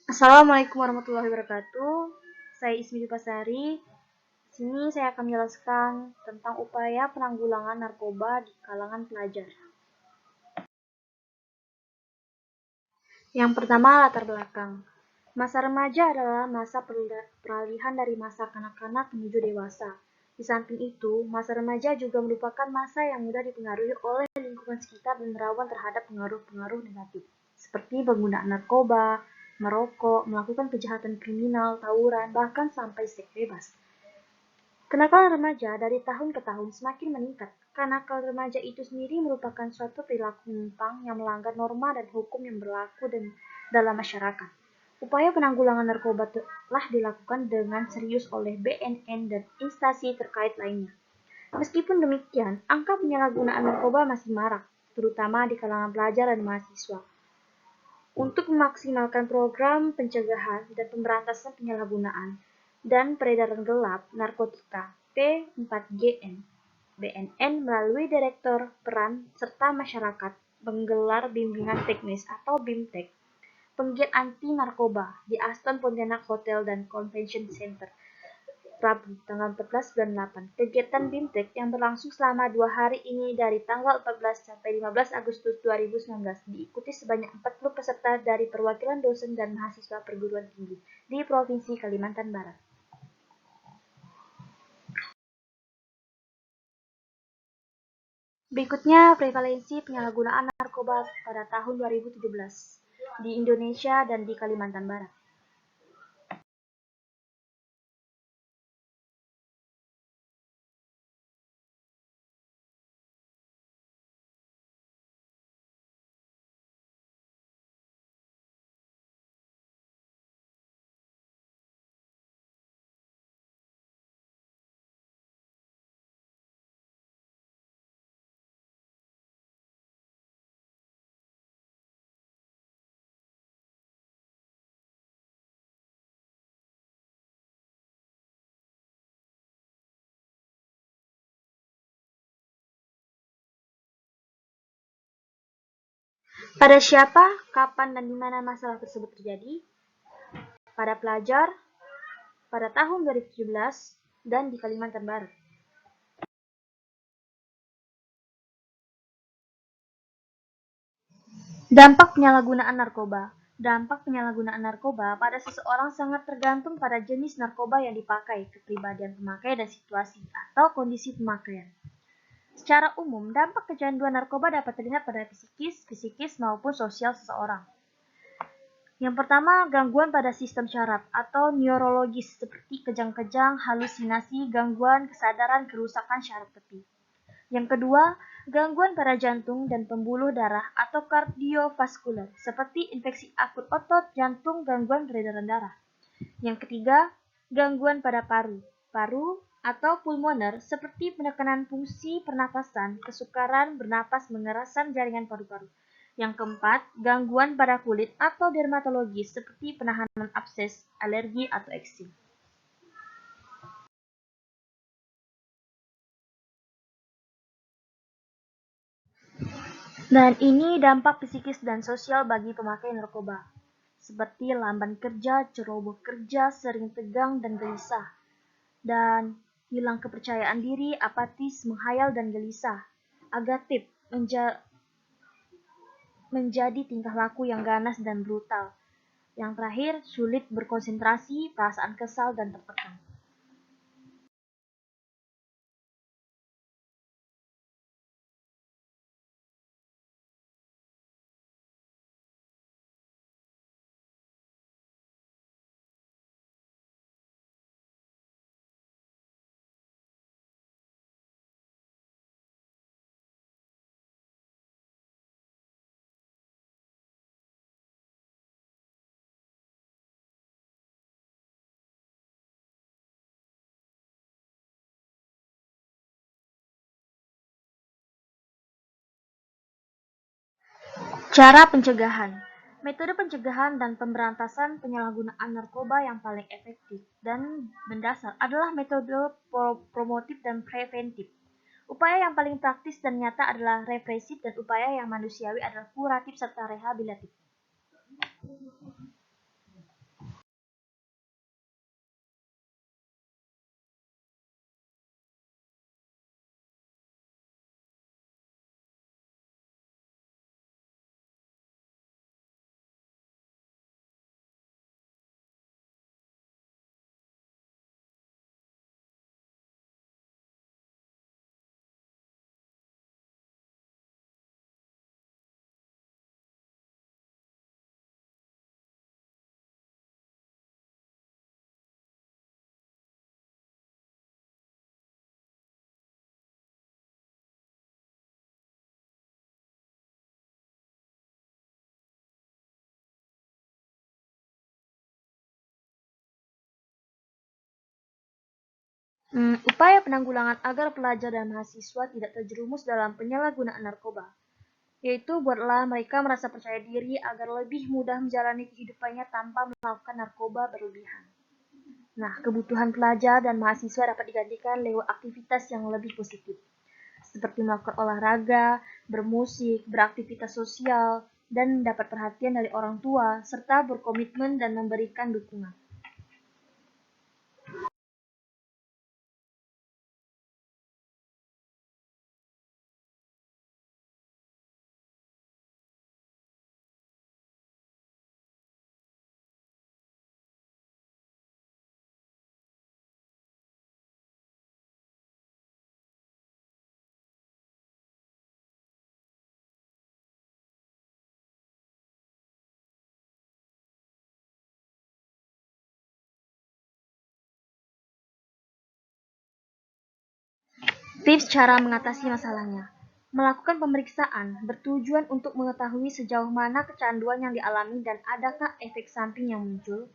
Assalamualaikum warahmatullahi wabarakatuh. Saya Ismi Dipasari. Di sini saya akan menjelaskan tentang upaya penanggulangan narkoba di kalangan pelajar. Yang pertama, latar belakang. Masa remaja adalah masa peralihan dari masa kanak-kanak menuju dewasa. Di samping itu, masa remaja juga merupakan masa yang mudah dipengaruhi oleh lingkungan sekitar dan rawan terhadap pengaruh-pengaruh negatif, seperti penggunaan narkoba, merokok, melakukan kejahatan kriminal, tawuran, bahkan sampai seks bebas. Kenakalan remaja dari tahun ke tahun semakin meningkat. Kenakalan remaja itu sendiri merupakan suatu perilaku menyimpang yang melanggar norma dan hukum yang berlaku dalam masyarakat. Upaya penanggulangan narkoba telah dilakukan dengan serius oleh BNN dan instansi terkait lainnya. Meskipun demikian, angka penyalahgunaan narkoba masih marak, terutama di kalangan pelajar dan mahasiswa. Untuk memaksimalkan program pencegahan dan pemberantasan penyalahgunaan dan peredaran gelap narkotika P4GN, BNN melalui Direktur Peran serta Masyarakat menggelar bimbingan teknis atau BIMTEK penggiat anti narkoba di Aston Pontianak Hotel dan Convention Center Rabu, tanggal 14 bulan 8. Kegiatan BIMTEK yang berlangsung selama 2 hari ini dari tanggal 14 sampai 15 Agustus 2019 diikuti sebanyak 40 peserta dari perwakilan dosen dan mahasiswa perguruan tinggi di Provinsi Kalimantan Barat. Berikutnya prevalensi penyalahgunaan narkoba pada tahun 2017 di Indonesia dan di Kalimantan Barat. Pada siapa, kapan, dan di mana masalah tersebut terjadi? Pada pelajar, pada tahun 2017, dan di Kalimantan Barat. Dampak penyalahgunaan narkoba. Dampak penyalahgunaan narkoba pada seseorang sangat tergantung pada jenis narkoba yang dipakai, kepribadian pemakai, dan situasi atau kondisi pemakaian. Secara umum, dampak kecanduan narkoba dapat terlihat pada psikis maupun sosial seseorang. Yang pertama, gangguan pada sistem syaraf atau neurologis seperti kejang-kejang, halusinasi, gangguan kesadaran, kerusakan syaraf tepi. Yang kedua, gangguan pada jantung dan pembuluh darah atau kardiovaskuler seperti infeksi akut otot jantung, gangguan peredaran darah. Yang ketiga, gangguan pada paru atau pulmoner seperti penekanan fungsi pernapasan, kesukaran bernapas, pengerasan jaringan paru-paru. Yang keempat, gangguan pada kulit atau dermatologis seperti penahanan abses, alergi, atau eksim. Dan ini dampak psikis dan sosial bagi pemakai narkoba, seperti lamban kerja, ceroboh kerja, sering tegang dan gelisah, dan hilang kepercayaan diri, apatis, menghayal dan gelisah, agatif, menjadi tingkah laku yang ganas dan brutal. Yang terakhir, sulit berkonsentrasi, perasaan kesal dan tertekan. Cara pencegahan. Metode pencegahan dan pemberantasan penyalahgunaan narkoba yang paling efektif dan mendasar adalah metode promotif dan preventif. Upaya yang paling praktis dan nyata adalah represif dan upaya yang manusiawi adalah kuratif serta rehabilitatif. Upaya penanggulangan agar pelajar dan mahasiswa tidak terjerumus dalam penyalahgunaan narkoba, yaitu buatlah mereka merasa percaya diri agar lebih mudah menjalani kehidupannya tanpa melakukan narkoba berlebihan. Nah, kebutuhan pelajar dan mahasiswa dapat digantikan lewat aktivitas yang lebih positif, seperti melakukan olahraga, bermusik, beraktivitas sosial, dan mendapat perhatian dari orang tua, serta berkomitmen dan memberikan dukungan. Tips cara mengatasi masalahnya. Melakukan pemeriksaan bertujuan untuk mengetahui sejauh mana kecanduan yang dialami dan adakah efek samping yang muncul.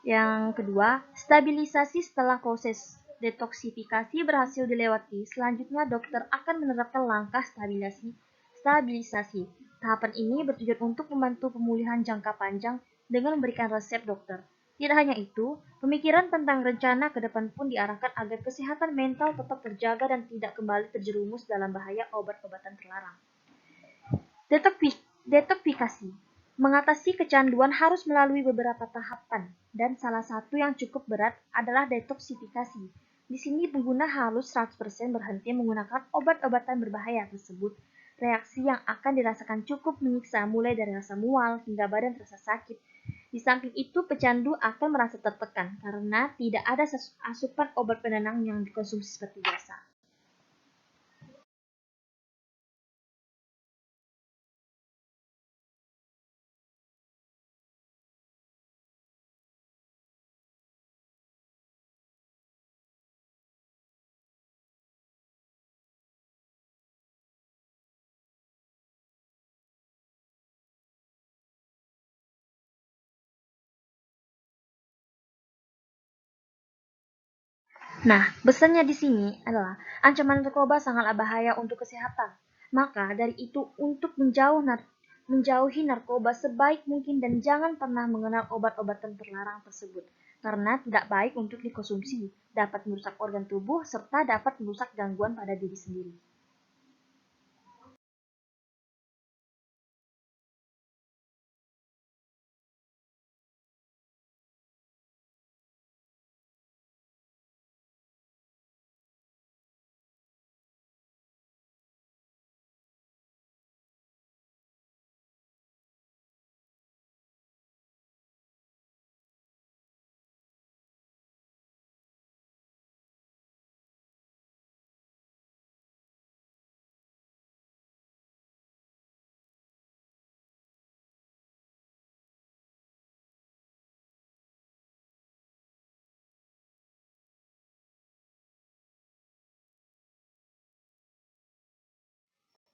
Yang kedua, stabilisasi setelah proses detoksifikasi berhasil dilewati. Selanjutnya, dokter akan menerapkan langkah stabilisasi. Tahapan ini bertujuan untuk membantu pemulihan jangka panjang dengan memberikan resep dokter. Tidak hanya itu, pemikiran tentang rencana ke depan pun diarahkan agar kesehatan mental tetap terjaga dan tidak kembali terjerumus dalam bahaya obat-obatan terlarang. Detoksifikasi. Mengatasi kecanduan harus melalui beberapa tahapan, dan salah satu yang cukup berat adalah detoksifikasi. Di sini pengguna harus 100% berhenti menggunakan obat-obatan berbahaya tersebut. Reaksi yang akan dirasakan cukup menyiksa, mulai dari rasa mual hingga badan terasa sakit. Di samping itu, pecandu akan merasa tertekan karena tidak ada asupan obat penenang yang dikonsumsi seperti biasa. Nah, pesannya di sini adalah ancaman narkoba sangatlah bahaya untuk kesehatan. Maka dari itu untuk menjauhi narkoba sebaik mungkin dan jangan pernah mengenal obat-obatan terlarang tersebut karena tidak baik untuk dikonsumsi, dapat merusak organ tubuh serta dapat merusak gangguan pada diri sendiri.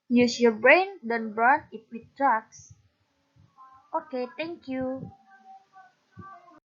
Use your brain, don't burn it with drugs. Okay, thank you.